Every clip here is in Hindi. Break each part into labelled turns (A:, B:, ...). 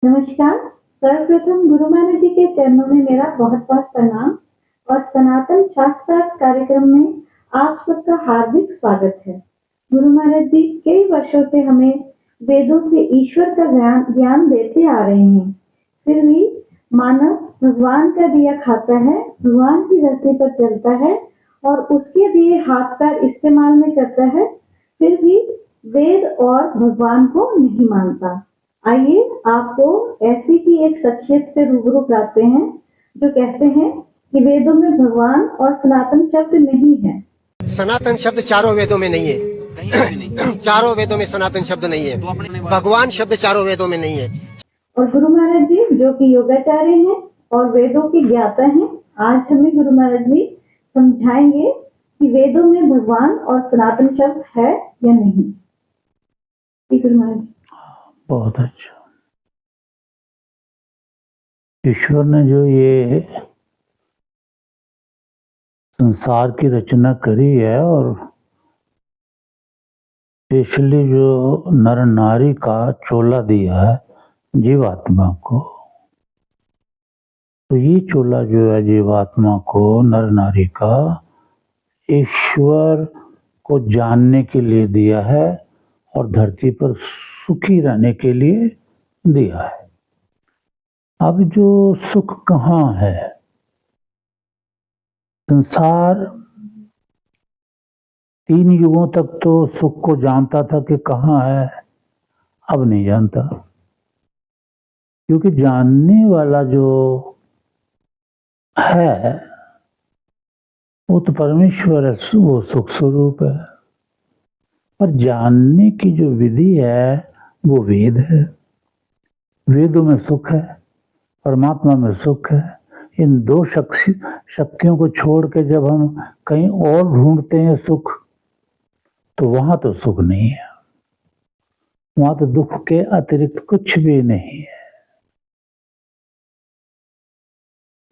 A: नमस्कार। सर्वप्रथम गुरु महाराज जी के चरणों में मेरा बहुत बहुत प्रणाम और सनातन शास्त्रार्थ कार्यक्रम में आप सबका हार्दिक स्वागत है। गुरु महाराज जी कई वर्षों से हमें वेदों से ईश्वर का ज्ञान देते आ रहे हैं। फिर भी मानव भगवान का दिया खाता है, भगवान की धरती पर चलता है और उसके दिए हाथ पैर इस्तेमाल में करता है, फिर भी वेद और भगवान को नहीं मानता। आइए आपको ऐसी ही एक शख्सियत से रूबरू कराते हैं जो कहते हैं कि वेदों में भगवान और सनातन शब्द नहीं है।
B: सनातन शब्द चारों वेदों में नहीं है। चारों वेदों में सनातन शब्द नहीं है। भगवान शब्द चारों वेदों में नहीं है।
A: और गुरु महाराज जी जो कि योगाचार्य हैं और वेदों के ज्ञाता हैं, आज हमें गुरु महाराज जी समझाएंगे कि वेदों में भगवान और सनातन शब्द है या नहीं। गुरु महाराज जी।
C: बहुत अच्छा। ईश्वर ने जो ये संसार की रचना करी है और स्पेशली जो नर नारी का चोला दिया है जीवात्मा को, तो ये चोला जो है जीवात्मा को, नर नारी का, ईश्वर को जानने के लिए दिया है और धरती पर सुखी रहने के लिए दिया है। अब जो सुख कहाँ है? संसार 3 युगों तक तो सुख को जानता था कि कहाँ है, अब नहीं जानता, क्योंकि जानने वाला जो है वो तो परमेश्वर है, वो सुख स्वरूप है। पर जानने की जो विधि है वो वेद है। वेदों में सुख है, परमात्मा में सुख है। इन दो शक्तियों को छोड़ के जब हम कहीं और ढूंढते हैं सुख, तो वहां तो सुख नहीं है, वहां तो दुख के अतिरिक्त कुछ भी नहीं है।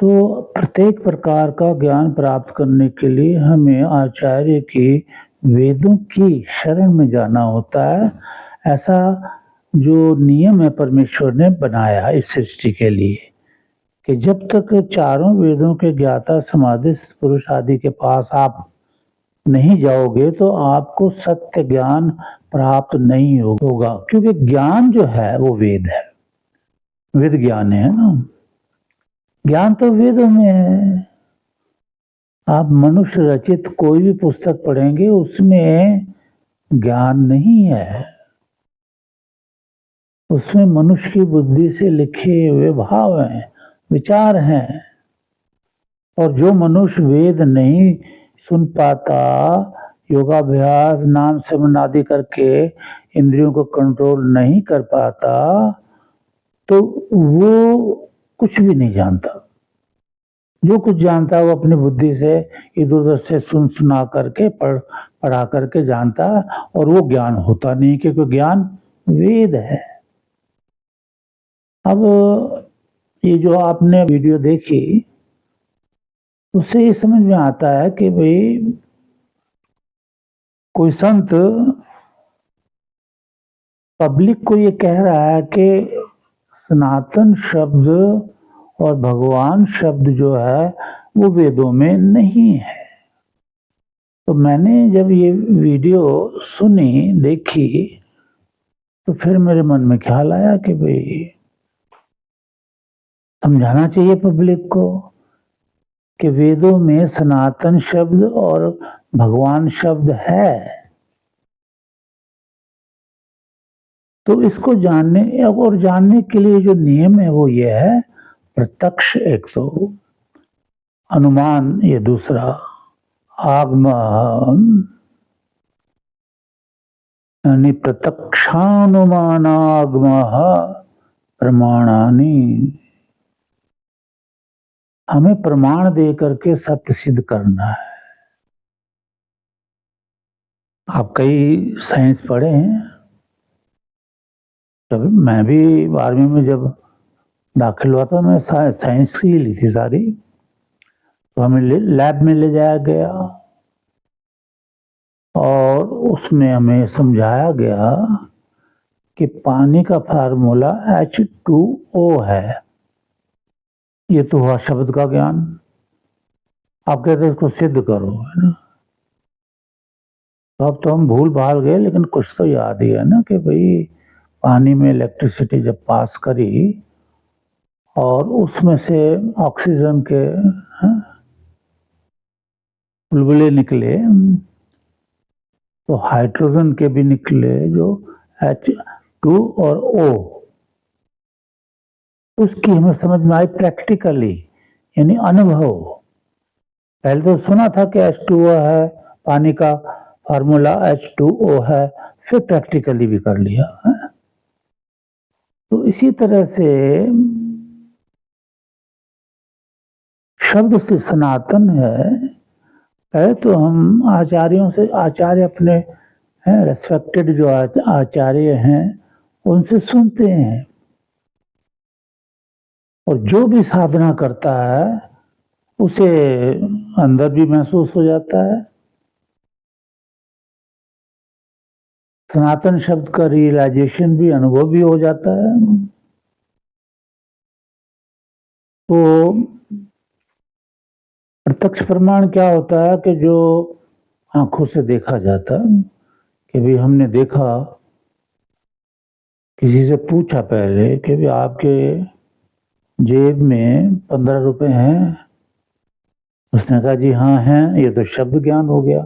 C: तो प्रत्येक प्रकार का ज्ञान प्राप्त करने के लिए हमें आचार्य की वेदों की शरण में जाना होता है। ऐसा जो नियम है परमेश्वर ने बनाया इस सृष्टि के लिए कि जब तक चारों वेदों के ज्ञाता समाधिस्थ पुरुष आदि के पास आप नहीं जाओगे तो आपको सत्य ज्ञान प्राप्त नहीं होगा, क्योंकि ज्ञान जो है वो वेद है, वेद ज्ञान है ना। ज्ञान तो वेदों में है। आप मनुष्य रचित कोई भी पुस्तक पढ़ेंगे उसमें ज्ञान नहीं है, उसमें मनुष्य की बुद्धि से लिखे हुए भाव हैं, विचार हैं। और जो मनुष्य वेद नहीं सुन पाता, योगाभ्यास नाम सिमरन आदि करके इंद्रियों को कंट्रोल नहीं कर पाता, तो वो कुछ भी नहीं जानता। जो कुछ जानता है वो अपनी बुद्धि से इधर उधर से सुना करके पढ़ा करके जानता है, और वो ज्ञान होता नहीं, क्योंकि ज्ञान वेद है। अब ये जो आपने वीडियो देखी उससे ये समझ में आता है कि भाई कोई संत पब्लिक को ये कह रहा है कि सनातन शब्द और भगवान शब्द जो है वो वेदों में नहीं है। तो मैंने जब ये वीडियो सुनी, देखी, तो फिर मेरे मन में ख्याल आया कि भाई समझाना चाहिए पब्लिक को कि वेदों में सनातन शब्द और भगवान शब्द है। तो इसको जानने के लिए जो नियम है वो ये है, प्रत्यक्ष एक तो, अनुमान ये दूसरा, आगमन यानी प्रत्यक्षानुमानागम प्रमाणानि। हमें प्रमाण दे करके सत्य सिद्ध करना है। आप कई साइंस पढ़े हैं, जब मैं भी 12वीं में जब दाखिल हुआ था, मैं साइंस ही ली थी सारी। तो हमें लैब में ले जाया गया और उसमें हमें समझाया गया कि पानी का फार्मूला H2O है। ये तो हुआ शब्द का ज्ञान। आप कहते हैं इसको सिद्ध करो, है ना। तो अब तो हम भूल भाल गए, लेकिन कुछ तो याद ही है ना कि भाई पानी में इलेक्ट्रिसिटी जब पास करी और उसमें से ऑक्सीजन के बुलबुले निकले, तो हाइड्रोजन के भी निकले जो H2 और O। उसकी हमें समझ में आई प्रैक्टिकली, यानी अनुभव। पहले तो सुना था कि H2O है, पानी का फार्मूला H2O है, फिर प्रैक्टिकली भी कर लिया है। तो इसी तरह से शब्द से सनातन है तो हम आचार्यों से, आचार्य अपने हैं रेस्पेक्टेड जो आचार्य हैं उनसे सुनते हैं, और जो भी साधना करता है उसे अंदर भी महसूस हो जाता है। सनातन शब्द का रियलाइजेशन भी, अनुभव भी हो जाता है। तो प्रत्यक्ष प्रमाण क्या होता है कि जो आंखों से देखा जाता है, कि भी हमने देखा, किसी से पूछा पहले कि भी आपके जेब में 15 रुपए हैं, उसने कहा जी हाँ हैं, ये तो शब्द ज्ञान हो गया।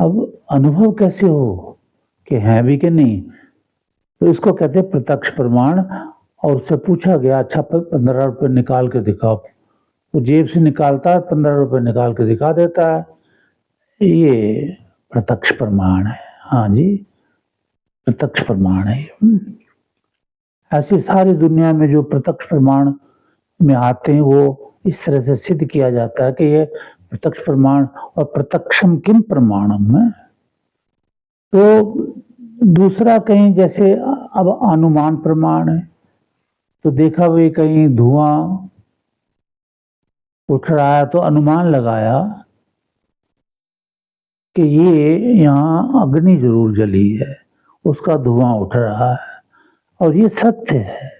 C: अब अनुभव कैसे हो कि हैं भी कि नहीं, तो इसको कहते हैं प्रत्यक्ष प्रमाण। और उससे पूछा गया अच्छा 15 रुपए निकाल के दिखाओ, वो जेब से निकालता है, 15 रुपए निकाल के दिखा देता है, ये प्रत्यक्ष प्रमाण है। हाँ जी, प्रत्यक्ष प्रमाण है। ऐसी सारी दुनिया में जो प्रत्यक्ष प्रमाण में आते हैं वो इस तरह से सिद्ध किया जाता है कि ये प्रत्यक्ष प्रमाण। और प्रत्यक्षम किम प्रमाणम है। तो दूसरा कहीं जैसे अब अनुमान प्रमाण है, तो देखा भाई कहीं धुआं उठ रहा है तो अनुमान लगाया कि ये यहाँ अग्नि जरूर जली है, उसका धुआं उठ रहा है, और ये सत्य है।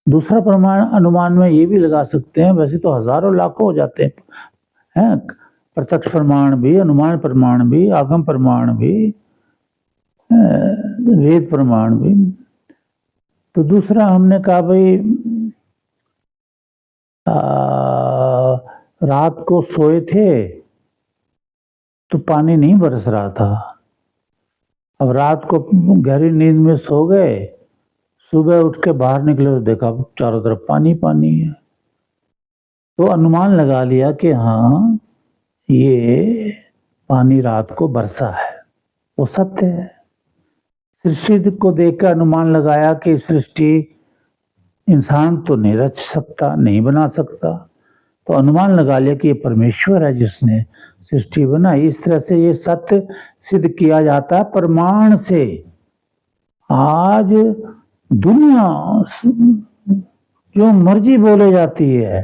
C: दूसरा प्रमाण अनुमान में ये भी लगा सकते हैं, वैसे तो हजारों लाखों हो जाते हैं, प्रत्यक्ष प्रमाण भी, अनुमान प्रमाण भी, आगम प्रमाण भी, वेद प्रमाण भी। तो दूसरा हमने कहा भाई रात को सोए थे तो पानी नहीं बरस रहा था, अब रात को गहरी नींद में सो गए, सुबह उठ के बाहर निकले तो देखा चारों तरफ पानी पानी है। तो अनुमान लगा लिया कि हाँ ये पानी रात को बरसा है, वो सत्य है। सृष्टि को देखकर अनुमान लगाया कि सृष्टि इंसान तो नहीं रच सकता, नहीं बना सकता, तो अनुमान लगा लिया कि ये परमेश्वर है जिसने सृष्टि बनाई। इस तरह से ये सत्य सिद्ध किया जाता है प्रमाण से। आज दुनिया जो मर्जी बोले जाती है,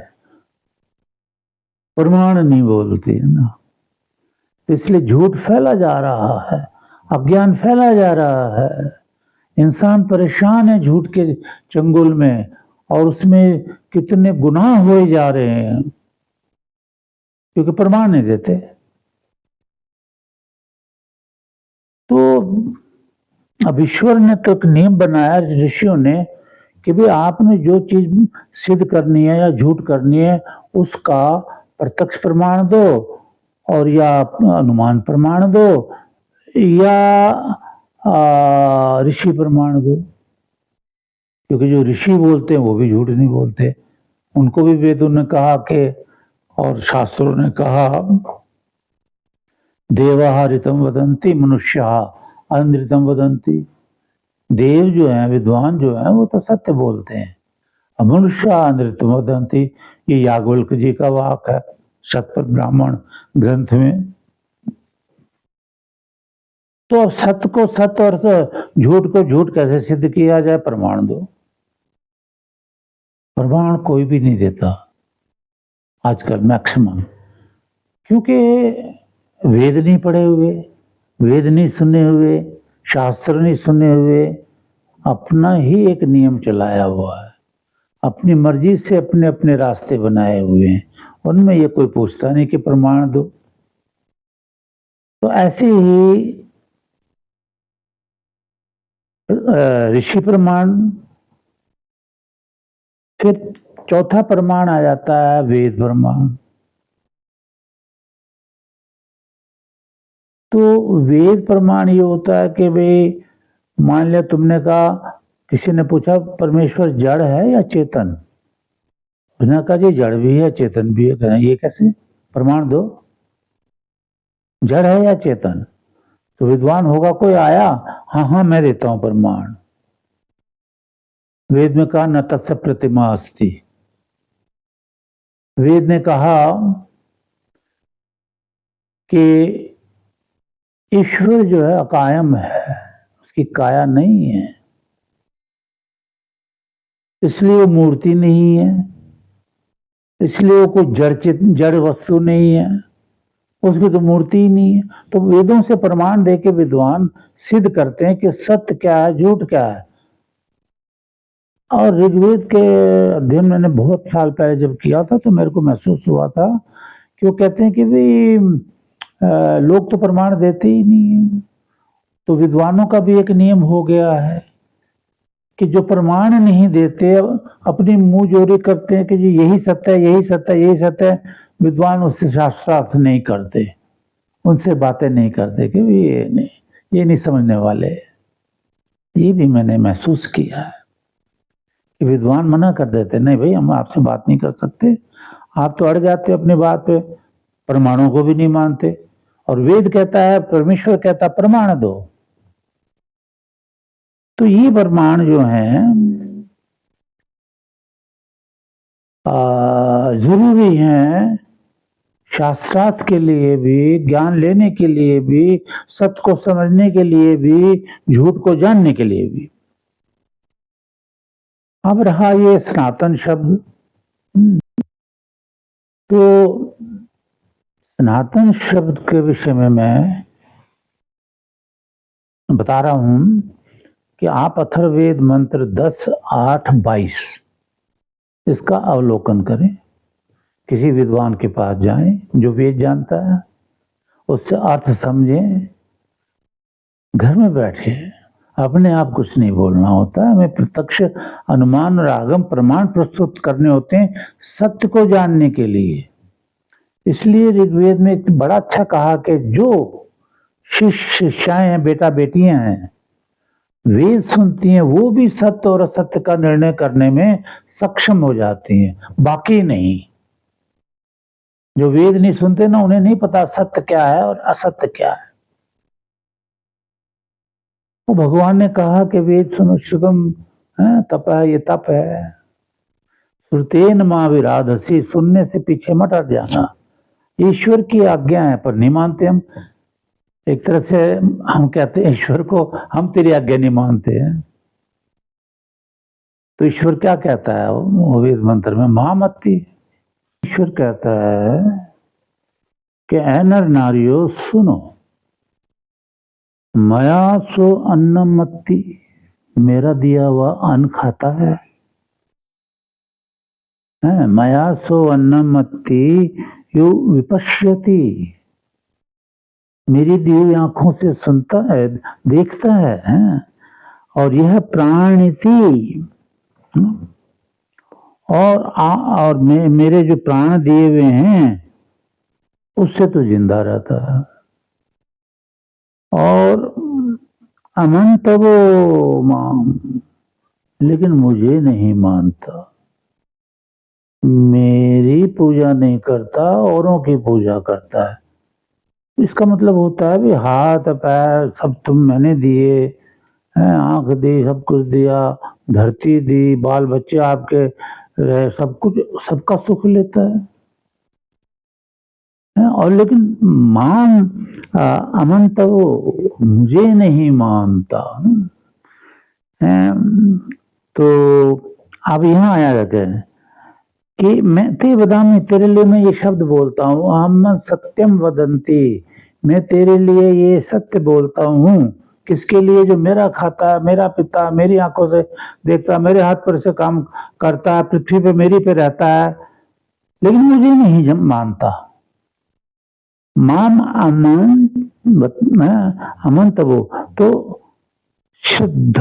C: प्रमाण नहीं बोलती है ना, इसलिए झूठ फैला जा रहा है, अज्ञान फैला जा रहा है, इंसान परेशान है झूठ के चंगुल में, और उसमें कितने गुनाह हुए जा रहे हैं क्योंकि प्रमाण नहीं देते। तो अब ईश्वर ने तो एक नियम बनाया ऋषियों ने कि भाई आपने जो चीज सिद्ध करनी है या झूठ करनी है उसका प्रत्यक्ष प्रमाण दो, और या अनुमान प्रमाण दो, या ऋषि प्रमाण दो। क्योंकि जो ऋषि बोलते हैं वो भी झूठ नहीं बोलते, उनको भी वेदों ने कहा कि, और शास्त्रों ने कहा, देवाः ऋतं वदन्ति मनुष्याः अनृतं वदन्ति। देव जो हैं, विद्वान जो हैं, वो तो सत्य बोलते हैं, मनुष्याः अनृतं वदन्ति, ये याज्ञवल्क्य जी का वाक है शतपथ ब्राह्मण ग्रंथ में। तो सत्य को सत्य और झूठ को झूठ कैसे सिद्ध किया जाए? प्रमाण दो। प्रमाण कोई भी नहीं देता आजकल मैक्सिमम, क्योंकि वेद नहीं पढ़े हुए, वेद नहीं सुने हुए, शास्त्र नहीं सुने हुए अपना ही एक नियम चलाया हुआ है, अपनी मर्जी से अपने अपने रास्ते बनाए हुए हैं, उनमें ये कोई पूछता नहीं कि प्रमाण दो। तो ऐसे ही ऋषि प्रमाण, फिर चौथा प्रमाण आ जाता है वेद प्रमाण। तो वेद प्रमाण ये होता है कि भाई मान लिया तुमने कहा, किसी ने पूछा परमेश्वर जड़ है या चेतन, उसने कहा जी जड़ भी है चेतन भी है। ये कैसे, प्रमाण दो, जड़ है या चेतन। तो विद्वान होगा कोई आया, हाँ हाँ मैं देता हूं प्रमाण। वेद में कहा न तस्य प्रतिमा अस्ति, वेद ने कहा कि ईश्वर जो है अकायम है, उसकी काया नहीं है, इसलिए वो मूर्ति नहीं है, इसलिए वो कोई जड़ वस्तु नहीं है, उसकी तो मूर्ति ही नहीं है। तो वेदों से प्रमाण देके विद्वान सिद्ध करते हैं कि सत्य क्या है झूठ क्या है। और ऋग्वेद के अध्ययन मैंने बहुत साल पहले जब किया था तो मेरे को महसूस हुआ था कि वो कहते हैं कि भाई लोग तो प्रमाण देते ही नहीं है। तो विद्वानों का भी एक नियम हो गया है कि जो प्रमाण नहीं देते अपनी मुंह जोरी करते हैं कि जी यही सत्य है यही सत्य है यही सत्य है, विद्वान उससे शास्त्रार्थ नहीं करते, उनसे बातें नहीं करते कि ये नहीं समझने वाले। ये भी मैंने महसूस किया है कि विद्वान मना कर देते, नहीं भाई हम आपसे बात नहीं कर सकते, आप तो अड़ जाते अपनी बात पे, प्रमाणों को भी नहीं मानते। और वेद कहता है, परमेश्वर कहता प्रमाण दो। तो ये प्रमाण जो है जरूरी है शास्त्रार्थ के लिए भी, ज्ञान लेने के लिए भी, सत्य को समझने के लिए भी, झूठ को जानने के लिए भी। अब रहा ये सनातन शब्द, तो सनातन शब्द के विषय में मैं बता रहा हूं कि आप अथर्ववेद मंत्र 10:8-22 इसका अवलोकन करें, किसी विद्वान के पास जाएं जो वेद जानता है, उससे अर्थ समझें, घर में बैठे अपने आप कुछ नहीं बोलना होता, हमें प्रत्यक्ष अनुमान और आगम प्रमाण प्रस्तुत करने होते हैं सत्य को जानने के लिए। इसलिए ऋग्वेद में एक बड़ा अच्छा कहा कि जो शिष्य शिष्याएं हैं, बेटा बेटियां हैं, वेद सुनती हैं, वो भी सत्य और असत्य का निर्णय करने में सक्षम हो जाती हैं, बाकी नहीं। जो वेद नहीं सुनते ना, उन्हें नहीं पता सत्य क्या है और असत्य क्या है। वो भगवान ने कहा कि वेद सुनो श्रुतम तप है, ये तप है, श्रुतेन मां विराधसी, सुनने से पीछे मत हट जाना। ईश्वर की आज्ञा है पर नहीं मानते हम। एक तरह से हम कहते हैं ईश्वर को, हम तेरी आज्ञा नहीं मानते हैं। तो ईश्वर क्या कहता है वो वेद मंत्र में, महामती। ईश्वर कहता है कि ऐ नर नारियो सुनो, मया सो अन्नमत्ति, मेरा दिया हुआ अन्न खाता है, मया सो अन्नमत्ति यो विपश्यति, मेरी दी हुई आंखों से सुनता है, देखता है, और यह प्राणिति, और मेरे जो प्राण दिए हुए हैं उससे तो जिंदा रहता है। और अमंतवो माम, लेकिन मुझे नहीं मानता, मेरी पूजा नहीं करता, औरों की पूजा करता है। इसका मतलब होता है भी हाथ पैर सब तुम मैंने दिए, आंख दी, सब कुछ दिया, धरती दी, बाल बच्चे आपके, सब कुछ, सबका सुख लेता है। और लेकिन अमंत वो मुझे नहीं मानता। तो अब यहाँ आया रहते हैं कि मैं ते बदामी, तेरे लिए मैं ये शब्द बोलता हूँ, हम सत्यम वदंती, मैं तेरे लिए ये सत्य बोलता हूँ किसके लिए? जो मेरा खाता है, मेरा पिता, मेरी आंखों से देखता, मेरे हाथ पर से काम करता है, पृथ्वी पे मेरी पे रहता है, लेकिन मुझे नहीं मानता। माम अमंत वो तो शुद्ध,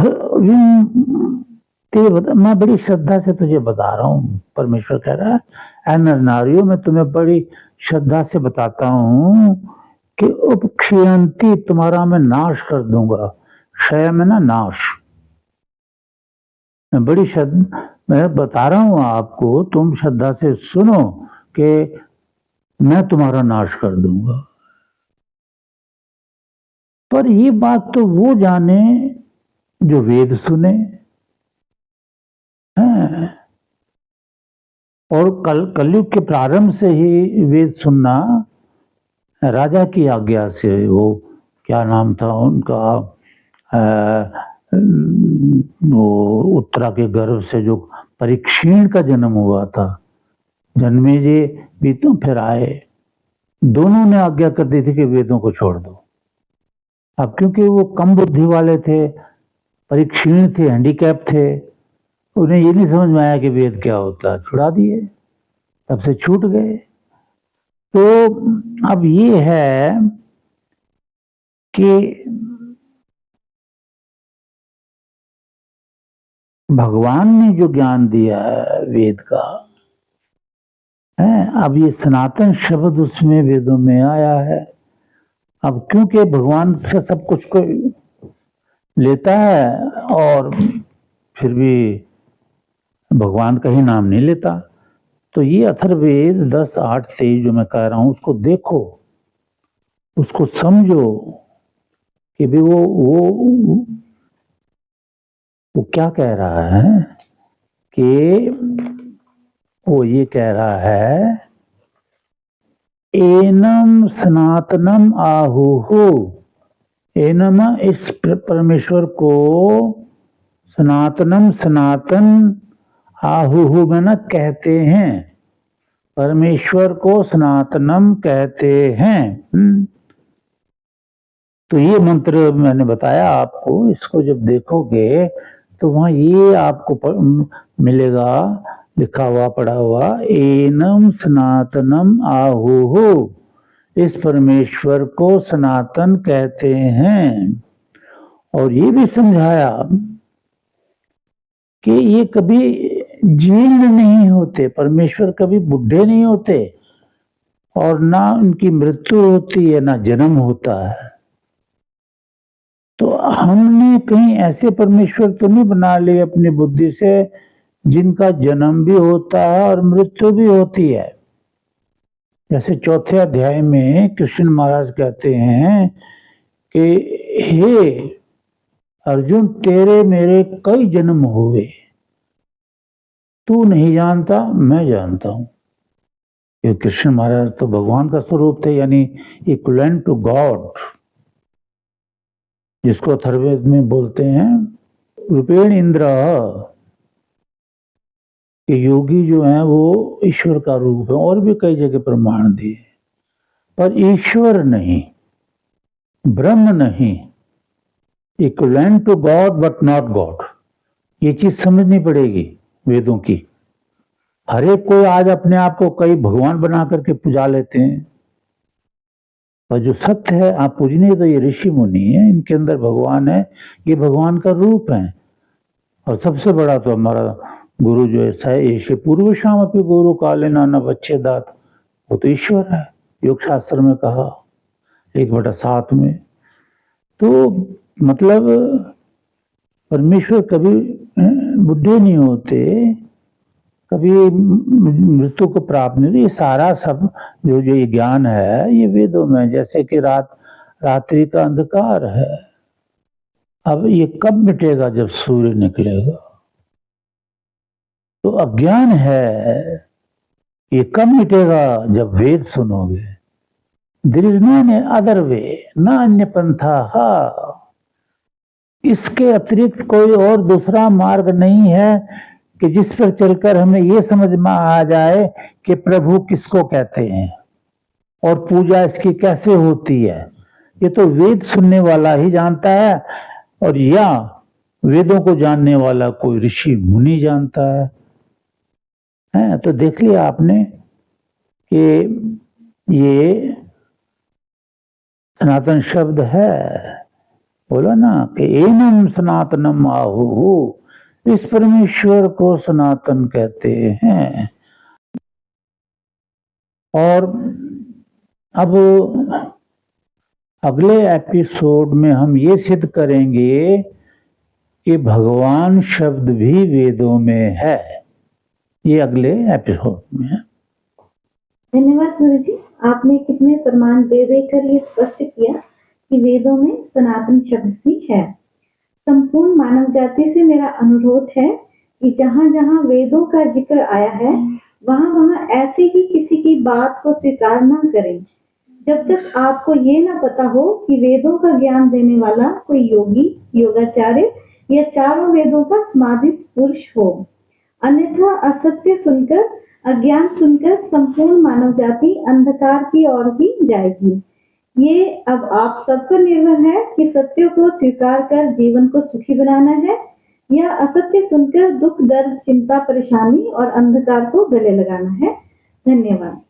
C: मैं बड़ी श्रद्धा से तुझे बता रहा हूं, परमेश्वर कह रहा है, ऐ नर नारियों, मैं तुम्हें बड़ी श्रद्धा से बताता हूं कि उपक्षयंती, तुम्हारा मैं नाश कर दूंगा। क्षय में ना नाश। मैं बड़ी मैं बता रहा हूं आपको, तुम श्रद्धा से सुनो कि मैं तुम्हारा नाश कर दूंगा। पर ये बात तो वो जाने जो वेद सुने हैं। और कलयुग के प्रारंभ से ही वेद सुनना राजा की आज्ञा से, वो क्या नाम था उनका, वो उत्तरा के गर्भ से जो परीक्षीण का जन्म हुआ था, जन्मेजय भी तो फिर आए, दोनों ने आज्ञा कर दी थी कि वेदों को छोड़ दो। अब क्योंकि वो कम बुद्धि वाले थे, परीक्षीण थे, हैंडीकैप थे, उन्हें ये नहीं समझ में आया कि वेद क्या होता है, छुड़ा दिए, तब से छूट गए। तो अब ये है कि भगवान ने जो ज्ञान दिया है वेद का है, अब ये सनातन शब्द उसमें वेदों में आया है। अब क्योंकि भगवान से सब कुछ को लेता है और फिर भी भगवान का ही नाम नहीं लेता, तो ये अथर्ववेद 10:8-23 जो मैं कह रहा हूं, उसको देखो, उसको समझो कि भी वो क्या कह रहा है, कि वो ये कह रहा है, एनम सनातनम आहुहु, एनम इस परमेश्वर को, सनातनम सनातन, आहुहु में न कहते हैं, परमेश्वर को सनातनम कहते हैं। तो ये मंत्र मैंने बताया आपको, इसको जब देखोगे तो वहां ये आपको मिलेगा लिखा हुआ, पढ़ा हुआ, एनम सनातनम आहुहु, इस परमेश्वर को सनातन कहते हैं। और ये भी समझाया कि ये कभी जीर्ण नहीं होते, परमेश्वर कभी बुढ़े नहीं होते, और ना उनकी मृत्यु होती है, ना जन्म होता है। तो हमने कहीं ऐसे परमेश्वर तो नहीं बना लिए अपनी बुद्धि से जिनका जन्म भी होता है और मृत्यु भी होती है। जैसे 4थे अध्याय में कृष्ण महाराज कहते हैं कि हे अर्जुन, तेरे मेरे कई जन्म हुए, तू नहीं जानता, मैं जानता हूं। ये कृष्ण महाराज तो भगवान का स्वरूप थे, यानी इक्विवेलेंट टू गॉड, जिसको अथर्ववेद में बोलते हैं रूपेण इंद्र, कि योगी जो है वो ईश्वर का रूप है। और भी कई जगह प्रमाण दिए, पर ईश्वर नहीं, ब्रह्म नहीं, equivalent to God but not God. ये चीज समझनी पड़ेगी वेदों की। हर एक कोई आज अपने आप को कई भगवान बना करके पूजा लेते हैं, और जो सत्य है आप पूजनीय तो ये ऋषि मुनि है, इनके अंदर भगवान है, ये भगवान का रूप है। और सबसे बड़ा तो हमारा गुरु जो है, ऐसे पूर्व शाम अपनी गुरु काले नाना बच्चे दात, वो तो ईश्वर है, योग शास्त्र में कहा 1/7 में। तो मतलब परमेश्वर कभी बुढ़े नहीं होते, कभी मृत्यु को प्राप्त नहीं। ये सारा सब जो ये ज्ञान है ये वेदों में, जैसे कि रात्रि का अंधकार है, अब ये कब मिटेगा? जब सूर्य निकलेगा। तो अज्ञान है, ये कब मिटेगा? जब वेद सुनोगे। There is no other way, न अन्य पंथा, इसके अतिरिक्त कोई और दूसरा मार्ग नहीं है कि जिस पर चलकर हमें ये समझ में आ जाए कि प्रभु किसको कहते हैं और पूजा इसकी कैसे होती है। ये तो वेद सुनने वाला ही जानता है, और या वेदों को जानने वाला कोई ऋषि मुनि जानता है। तो देख लिया आपने कि ये सनातन शब्द है, बोला ना कि एनम सनातनम आहु, इस परमेश्वर को सनातन कहते हैं। और अब अगले एपिसोड में हम ये सिद्ध करेंगे कि भगवान शब्द भी वेदों में है। ये अगले एपिसोड में है।
A: धन्यवाद गुरुजी, आपने कितने प्रमाण दे देकर ये स्पष्ट किया कि वेदों में सनातन शब्द भी है। संपूर्ण मानव जाति से मेरा अनुरोध है कि जहाँ जहाँ वेदों का जिक्र आया है वहाँ वहाँ ऐसे ही किसी की बात को स्वीकार न करें जब तक आपको ये ना पता हो कि वेदों का ज्ञान देने वाला कोई योगी, योगाचार्य या चारों वेदों का समाधिस्थ पुरुष हो। अन्यथा असत्य सुनकर, अज्ञान सुनकर संपूर्ण मानव जाति अंधकार की ओर ही जाएगी। ये अब आप सब पर निर्भर है कि सत्य को स्वीकार कर जीवन को सुखी बनाना है या असत्य सुनकर दुख, दर्द, चिंता, परेशानी और अंधकार को गले लगाना है। धन्यवाद।